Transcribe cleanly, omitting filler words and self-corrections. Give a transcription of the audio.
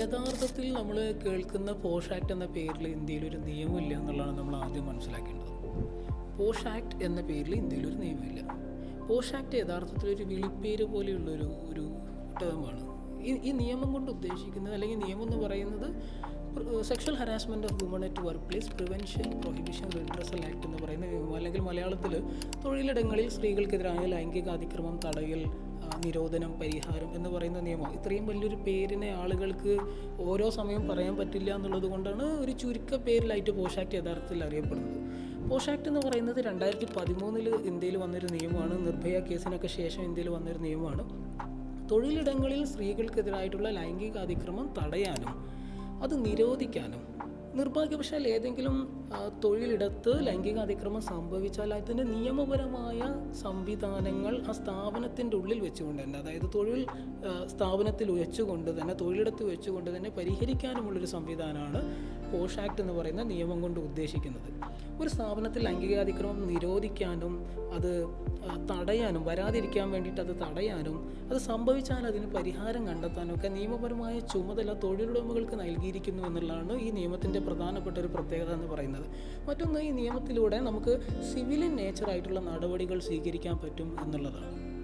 യഥാർത്ഥത്തിൽ നമ്മൾ കേൾക്കുന്ന പോഷ് ആക്ട് എന്ന പേരിൽ ഇന്ത്യയിൽ ഒരു നിയമമില്ല എന്നുള്ളതാണ് നമ്മൾ ആദ്യം മനസ്സിലാക്കേണ്ടത്. പോഷ് ആക്ട് എന്ന പേരിൽ ഇന്ത്യയിൽ ഒരു നിയമമില്ല. പോഷ് ആക്ട് യഥാർത്ഥത്തിൽ ഒരു വിളിപ്പേര് പോലെയുള്ളൊരു ഒരു ടേമാണ്. ഈ നിയമം കൊണ്ട് ഉദ്ദേശിക്കുന്നത്, അല്ലെങ്കിൽ നിയമം എന്ന് പറയുന്നത് sexual harassment of woman at work place prevention prohibition redressal act എന്ന് പറയുന്ന നിയമം, അല്ലെങ്കിൽ മലയാളത്തിൽ തൊഴിലിടങ്ങളിൽ സ്ത്രീകൾക്കെതിരായ ലൈംഗിക അതിക്രമം തടയൽ, നിരോധനം, പരിഹാരം എന്ന് പറയുന്ന നിയമം. ഇത്രയും വലിയൊരു പേരിനെ ആളുകൾക്ക് ഓരോ സമയം പറയാൻ പറ്റില്ല എന്നുള്ളത് കൊണ്ടാണ് ഒരു ചുരുക്ക പേരിലായിട്ട് പോഷ് ആക്ട് യഥാർത്ഥത്തിൽ അറിയപ്പെടുന്നത്. പോഷ് ആക്ട് എന്ന് പറയുന്നത് 2013 ഇന്ത്യയിൽ വന്നൊരു നിയമമാണ്. നിർഭയ കേസിനൊക്കെ ശേഷം ഇന്ത്യയിൽ വന്നൊരു നിയമമാണ്. തൊഴിലിടങ്ങളിൽ സ്ത്രീകൾക്കെതിരായിട്ടുള്ള ലൈംഗിക അതിക്രമം തടയാനും അത് നിരോധിക്കാനും, നിർഭാഗ്യവശാൽ ഏതെങ്കിലും തൊഴിലിടത്ത് ലൈംഗിക അതിക്രമം സംഭവിച്ചാൽ അതിൻ്റെ നിയമപരമായ സംവിധാനങ്ങൾ ആ സ്ഥാപനത്തിൻ്റെ ഉള്ളിൽ വെച്ചുകൊണ്ട് തന്നെ, അതായത് തൊഴിൽ സ്ഥാപനത്തിൽ വെച്ചുകൊണ്ട് തന്നെ, തൊഴിലിടത്ത് വെച്ചുകൊണ്ട് തന്നെ പരിഹരിക്കാനുമുള്ളൊരു സംവിധാനമാണ് പോഷ് ആക്ട് എന്ന് പറയുന്ന നിയമം കൊണ്ട് ഉദ്ദേശിക്കുന്നത്. ഒരു സ്ഥാപനത്തിൽ ലൈംഗികാതിക്രമം നിരോധിക്കാനും അത് തടയാനും, വരാതിരിക്കാൻ വേണ്ടിയിട്ട് അത് തടയാനും, അത് സംഭവിച്ചാൽ അതിന് പരിഹാരം കണ്ടെത്താനും ഒക്കെ നിയമപരമായ ചുമതല തൊഴിലുടമകൾക്ക് നൽകിയിരിക്കുന്നു എന്നുള്ളതാണ് ഈ നിയമത്തിൻ്റെ പ്രധാനപ്പെട്ട ഒരു പ്രത്യേകത എന്ന് പറയുന്നത്. മറ്റൊന്ന്, ഈ നിയമത്തിലൂടെ നമുക്ക് സിവിലിൻ നേച്ചറായിട്ടുള്ള നടപടികൾ സ്വീകരിക്കാൻ പറ്റും എന്നുള്ളതാണ്.